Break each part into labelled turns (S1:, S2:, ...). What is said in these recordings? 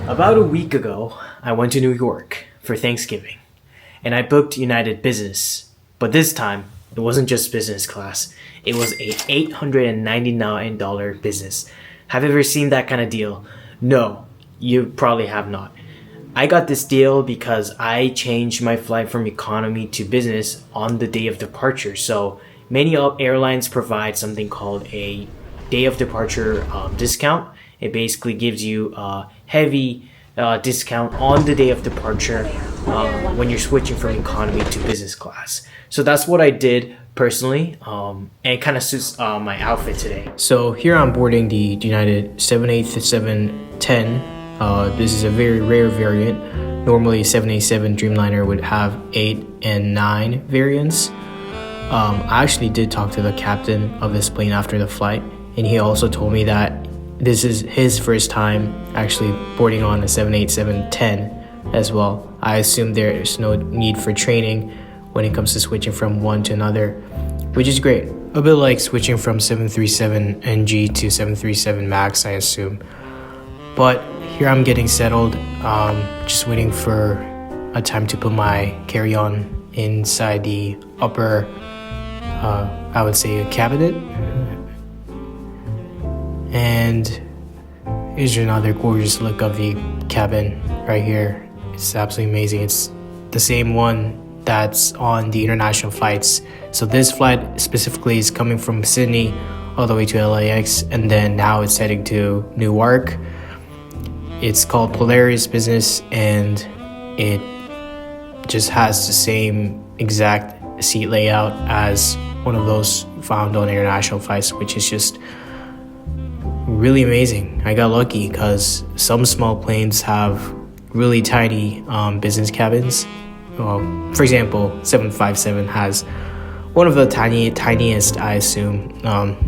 S1: About a week ago, I went to New York for Thanksgiving, and I booked United Business. But this time, it wasn't just business class. It was a $899 business. Have you ever seen that kind of deal? No, you probably have not. I got this deal because I changed my flight from economy to business on the day of departure. So many airlines provide something called a day of departure discount. It basically gives you a heavy discount on the day of departure when you're switching from economy to business class. So that's what I did personally, and it kind of suits my outfit today. So here I'm boarding the United 787-10. This is a very rare variant. Normally 787 Dreamliner would have 8 and 9 variants. I actually did talk to the captain of this plane after the flight, and he also told me that this is his first time actually boarding on a 787-10 as well. I assume there is no need for training when it comes to switching from one to another, which is great. A bit like switching from 737NG to 737 MAX, I assume. But here I'm getting settled, just waiting for a time to put my carry-on inside the upper, I would say a cabinet. And here's another gorgeous look of the cabin right here. It's absolutely amazing. It's the same one that's on the international flights. So this flight specifically is coming from Sydney all the way to LAX, and then now it's heading to Newark. It's called Polaris Business, and it just has the same exact seat layout as one of those found on international flights, which is just really amazing. I got lucky because some small planes have really tiny business cabins. For example, 757 has one of the tiniest, I assume,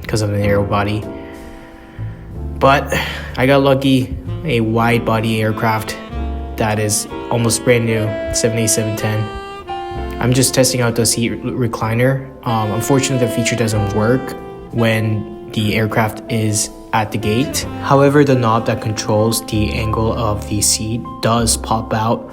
S1: because of the narrow body. But I got lucky, a wide body aircraft that is almost brand new, 787-10. I'm just testing out the seat recliner. Unfortunately, the feature doesn't work when the aircraft is at the gate. However, the knob that controls the angle of the seat does pop out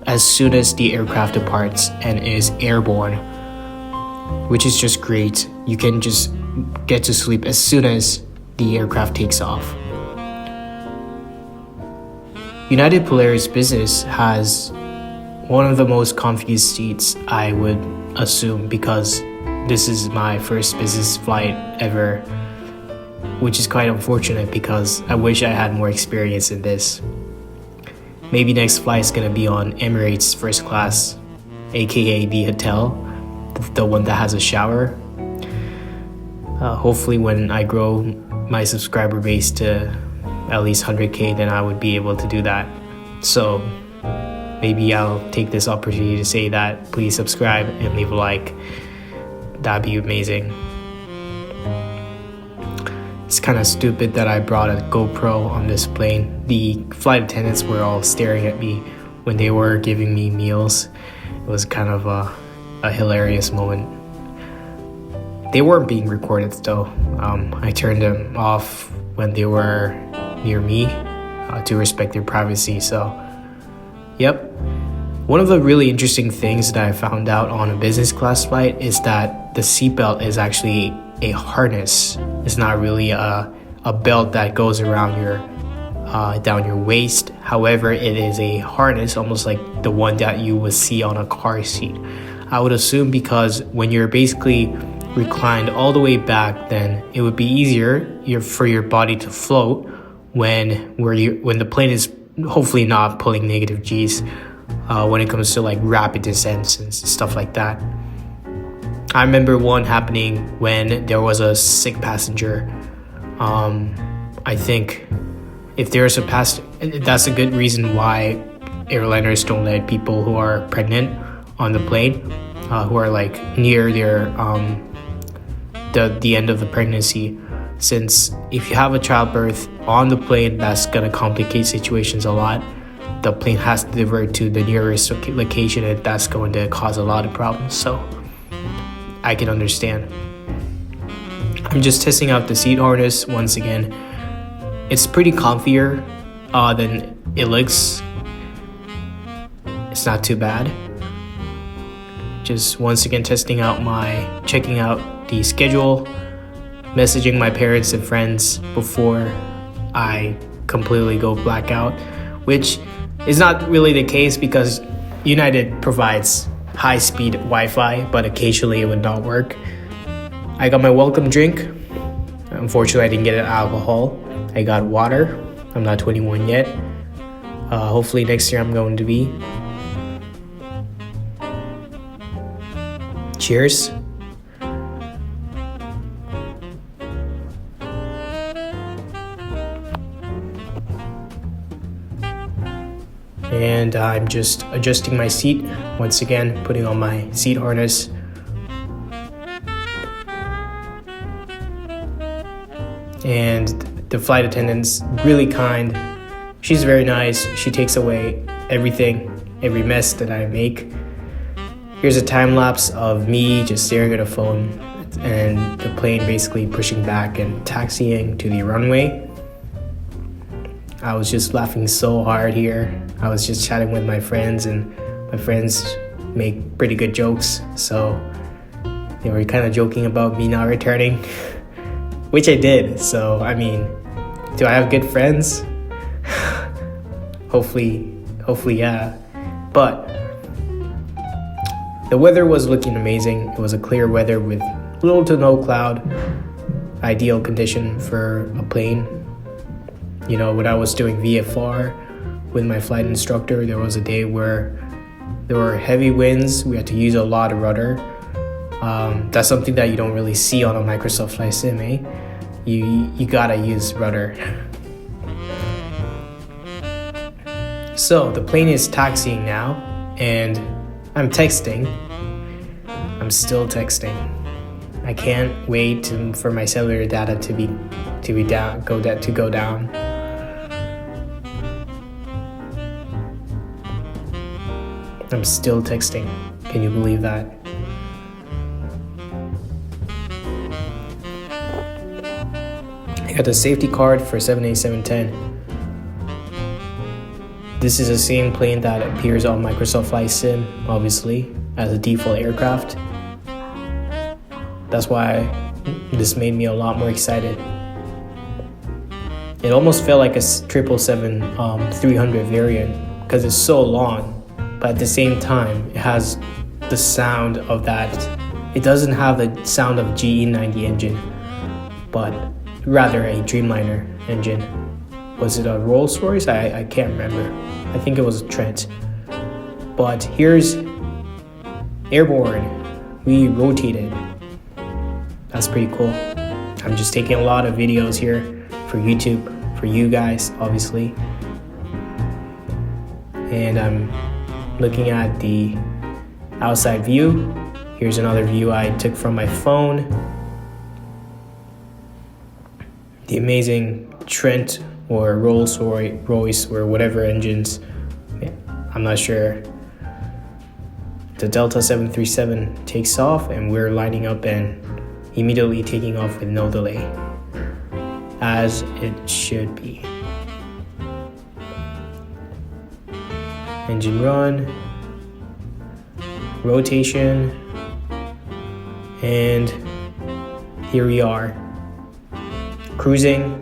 S1: as soon as the aircraft departs and is airborne, which is just great. You can just get to sleep as soon as the aircraft takes off. United Polaris Business has one of the most comfy seats, I would assume, because this is my first business flight ever, which is quite unfortunate because I wish I had more experience in this. Maybe next flight is going to be on Emirates first class, aka the hotel, the one that has a shower. Hopefully when I grow my subscriber base to at least 100k, then I would be able to do that. So maybe I'll take this opportunity to say that. Please subscribe and leave a like. That'd be amazing. It's kind of stupid that I brought a GoPro on this plane. The flight attendants were all staring at me when they were giving me meals. It was kind of a hilarious moment. They weren't being recorded though. I turned them off when they were near me to respect their privacy. So, yep. One of the really interesting things that I found out on a business class flight is that the seatbelt is actually a harness. It's not really a belt that goes around your down your waist. However, it is a harness, almost like the one that you would see on a car seat. I would assume because when you're basically reclined all the way back, then it would be easier for your body to float when the plane is hopefully not pulling negative G's when it comes to like rapid descents and stuff like that. I remember one happening when there was a sick passenger. I think if there's a that's a good reason why airliners don't let people who are pregnant on the plane, who are like near their the end of the pregnancy, since if you have a childbirth on the plane, that's gonna complicate situations a lot. The plane has to divert to the nearest location, and that's going to cause a lot of problems. So I can understand. I'm just testing out the seat harness once again. It's pretty comfier than it's not too bad. Just once again checking out the schedule, messaging my parents and friends before I completely go blackout, which is not really the case because United provides high-speed Wi-Fi, but occasionally it would not work. I got my welcome drink. Unfortunately, I didn't get an alcohol. I got water. I'm not 21 yet. Hopefully next year I'm going to be. Cheers. And I'm just adjusting my seat. Once again, putting on my seat harness. And the flight attendant's really kind. She's very nice. She takes away everything, every mess that I make. Here's a time lapse of me just staring at a phone and the plane basically pushing back and taxiing to the runway. I was just laughing so hard here. I was just chatting with my friends, and my friends make pretty good jokes, so they were kind of joking about me not returning, which I did. So I mean, do I have good friends? hopefully yeah. But the weather was looking amazing. It was a clear weather with little to no cloud. Ideal condition for a plane. You know, when I was doing VFR with my flight instructor, there was a day where there were heavy winds. We had to use a lot of rudder. That's something that you don't really see on a Microsoft Flight Sim, eh? You gotta use rudder. So the plane is taxiing now, and I'm texting. I'm still texting. I can't wait for my cellular data to go down. I'm still texting. Can you believe that? I got the safety card for 787-10. This is the same plane that appears on Microsoft Flight Sim, obviously, as a default aircraft. That's why this made me a lot more excited. It almost felt like a 777-300 variant because it's so long, but at the same time, it has the sound of that. It doesn't have the sound of GE90 engine, but rather a Dreamliner engine. Was it a Rolls-Royce? I can't remember. I think it was a Trent. But here's airborne. We rotated. That's pretty cool. I'm just taking a lot of videos here for YouTube, for you guys, obviously. And I'm looking at the outside view. Here's another view I took from my phone. The amazing Trent or Rolls-Royce or whatever engines. I'm not sure. The Delta 737 takes off, and we're lining up and immediately taking off with no delay, as it should be. Engine run, rotation, and here we are, cruising.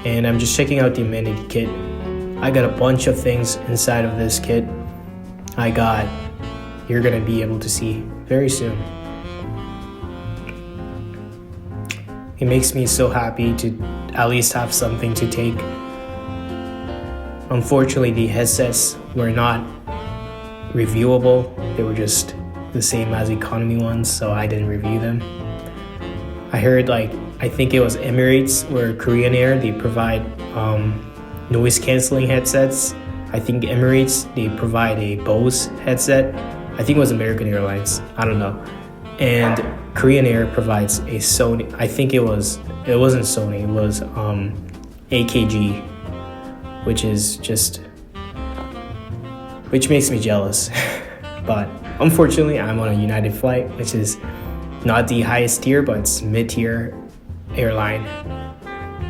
S1: And I'm just checking out the Amenity Kit. I got a bunch of things inside of this kit. You're gonna be able to see very soon. It makes me so happy to at least have something to take. Unfortunately, the headsets were not reviewable. They were just the same as economy ones, so I didn't review them. I heard I think it was Emirates or Korean Air, they provide noise canceling headsets. I think Emirates, they provide a Bose headset. I think it was American Airlines, I don't know. And Korean Air provides a Sony, I think it wasn't Sony, it was AKG, which makes me jealous. But unfortunately, I'm on a United flight, which is not the highest tier, but it's mid-tier airline.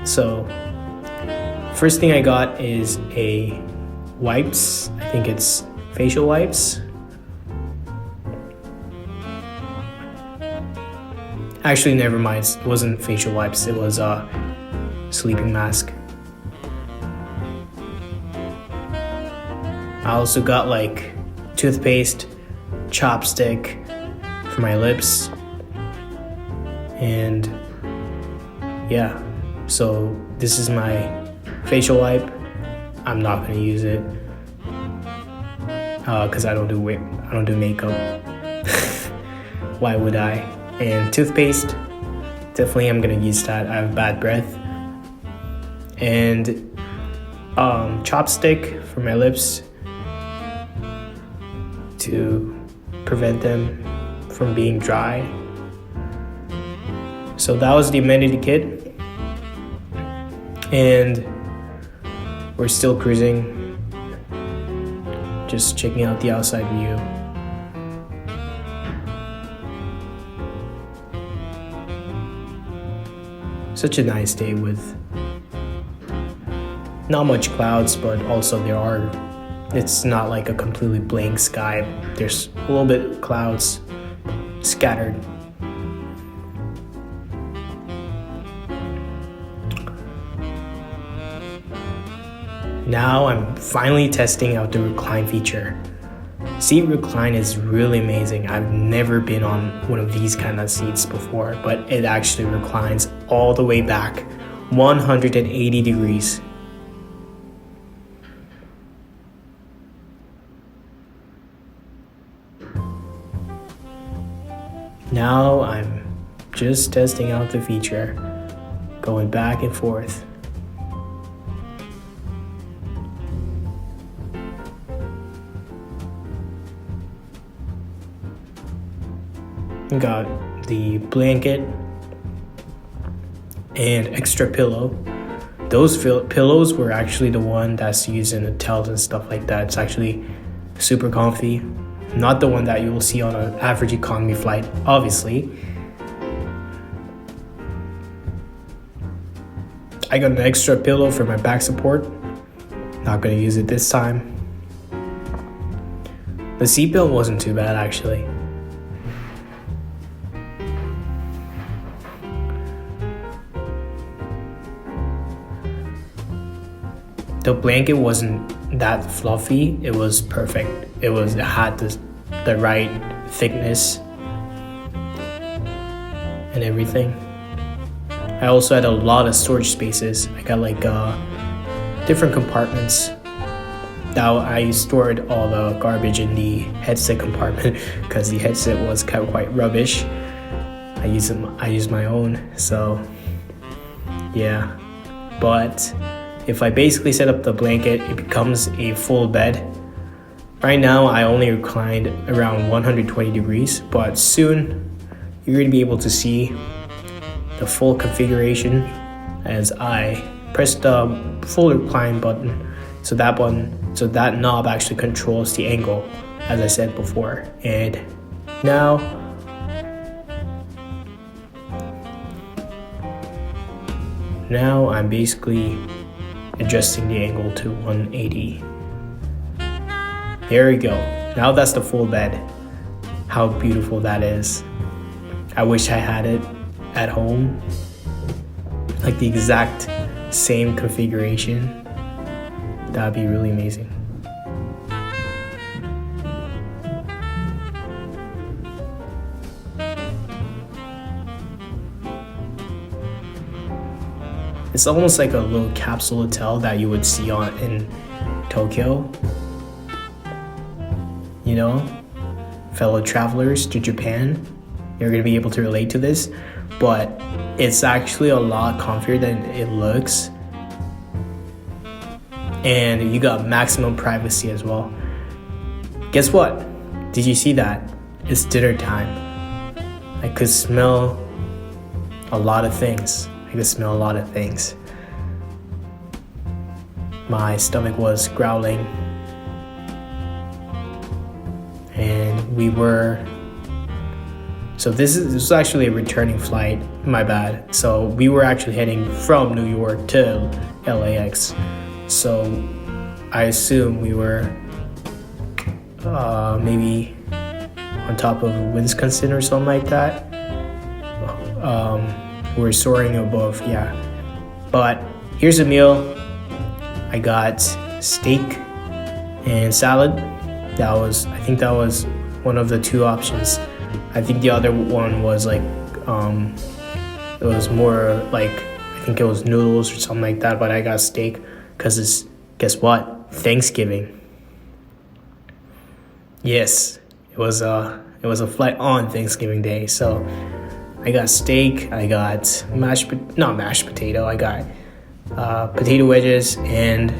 S1: So First thing I got is a wipes. I think it's facial wipes. Actually, never mind. It wasn't facial wipes. It was a sleeping mask. I also got like toothpaste, chopstick for my lips, and yeah. So this is my facial wipe. I'm not gonna use it because I don't do makeup. Why would I? And toothpaste, definitely I'm gonna use that. I have bad breath. And chopstick for my lips to prevent them from being dry. So that was the Amenity Kit, and we're still cruising, just checking out the outside view. Such a nice day with not much clouds, but also it's not like a completely blank sky. There's a little bit of clouds scattered. Now I'm finally testing out the recline feature. Seat recline is really amazing. I've never been on one of these kind of seats before, but it actually reclines all the way back 180 degrees. Now I'm just testing out the feature, going back and forth. Got the blanket and extra pillow. Those pillows were actually the one that's used in hotels and stuff like that. It's actually super comfy. Not the one that you will see on an average economy flight, obviously. I got an extra pillow for my back support. Not gonna use it this time. The seatbelt wasn't too bad actually. The blanket wasn't that fluffy. It was perfect. It had the right thickness and everything. I also had a lot of storage spaces. I got like different compartments. Now I stored all the garbage in the headset compartment because the headset was kind of quite rubbish. I used my own, so yeah. But if I basically set up the blanket, it becomes a full bed. Right now, I only reclined around 120 degrees, but soon you're going to be able to see the full configuration as I press the full recline button. So that knob actually controls the angle, as I said before. And now I'm basically adjusting the angle to 180. There we go. Now that's the full bed. How beautiful that is. I wish I had it at home. Like the exact same configuration. That'd be really amazing. It's almost like a little capsule hotel that you would see in Tokyo. You know, fellow travelers to Japan, you're gonna be able to relate to this, but it's actually a lot comfier than it looks. And you got maximum privacy as well. Guess what? Did you see that? It's dinner time. I could smell a lot of things. My stomach was growling. So this was actually a returning flight, my bad. So we were actually heading from New York to
S2: LAX. So I assume we were maybe on top of Wisconsin or something like that. We're soaring above, yeah. But here's a meal. I got steak and salad. I think that was one of the two options. I think the other one was like, it was more like, I think it was noodles or something like that, but I got steak because it's, guess what? Thanksgiving. Yes, it was a flight on Thanksgiving Day. So I got steak, I got not mashed potato, I got potato wedges, and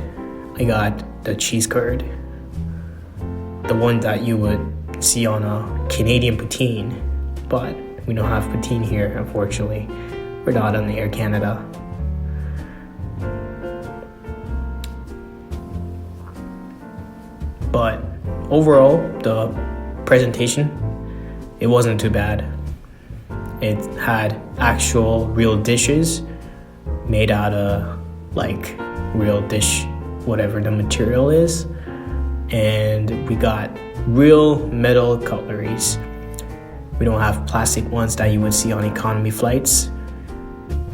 S2: I got the cheese curd. The one that you would see on a Canadian poutine, but we don't have poutine here, unfortunately. We're not on Air Canada. But overall, the presentation, it wasn't too bad. It had actual real dishes made out of like real dish, whatever the material is. And we got real metal cutleries. We don't have plastic ones that you would see on economy flights.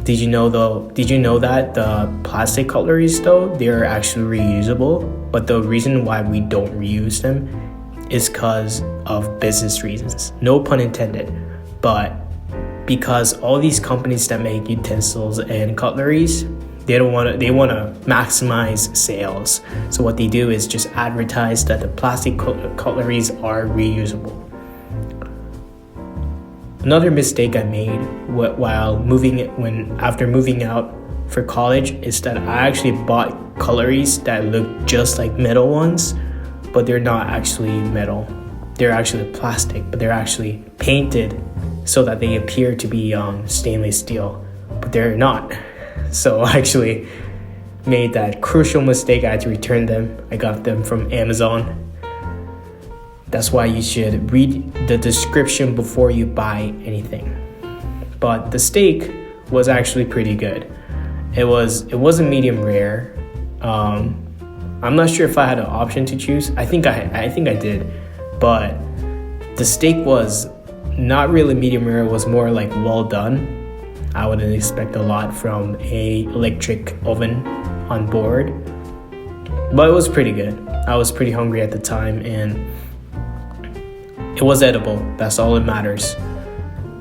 S2: Did you know that the plastic cutleries though, they're actually reusable, but the reason why we don't reuse them is because of business reasons. No pun intended, but because all these companies that make utensils and cutleries, they want to maximize sales. So what they do is just advertise that the plastic cutleries are reusable. Another mistake I made after moving out for college is that I actually bought cutleries that look just like metal ones, but they're not actually metal. They're actually plastic, but they're actually painted so that they appear to be stainless steel, but they're not. So I actually made that crucial mistake. I had to return them. I got them from Amazon. That's why you should read the description before you buy anything. But the steak was actually pretty good. It wasn't medium rare. I'm not sure if I had an option to choose. I think I did, but the steak was not really medium rare. It was more like well done. I wouldn't expect a lot from a electric oven on board, but it was pretty good. I was pretty hungry at the time, and it was edible. That's all that matters.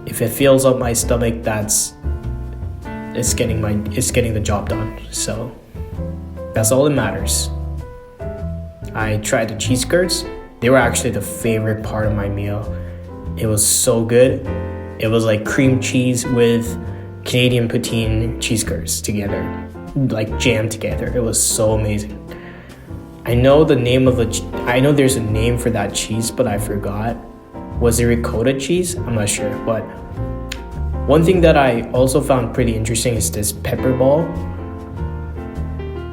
S2: If it fills up my stomach, it's getting the job done. So that's all that matters. I tried the cheese curds. They were actually the favorite part of my meal. It was so good. It was like cream cheese with Canadian poutine cheese curds together, like jammed together. It was so amazing. I know there's a name for that cheese, but I forgot. Was it ricotta cheese? I'm not sure. But one thing that I also found pretty interesting is this pepper ball.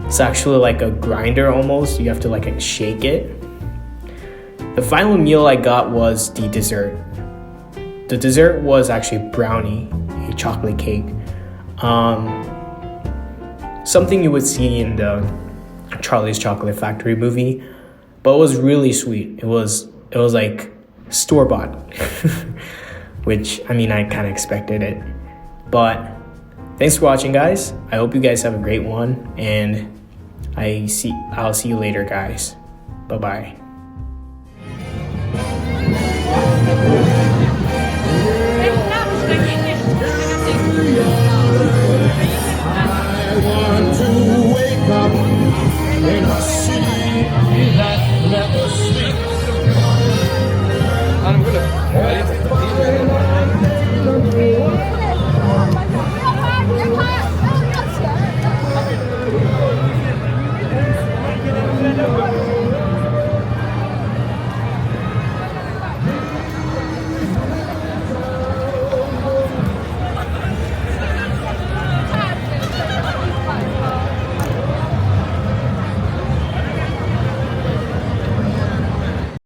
S2: It's actually like a grinder almost. You have to like shake it. The final meal I got was the dessert. The dessert was actually brownie, a chocolate cake. Something you would see in the Charlie's Chocolate Factory movie, but it was really sweet. It was like store-bought, which I kind of expected it. But thanks for watching, guys. I hope you guys have a great one, and I'll see you later, guys. Bye-bye.
S3: Ja,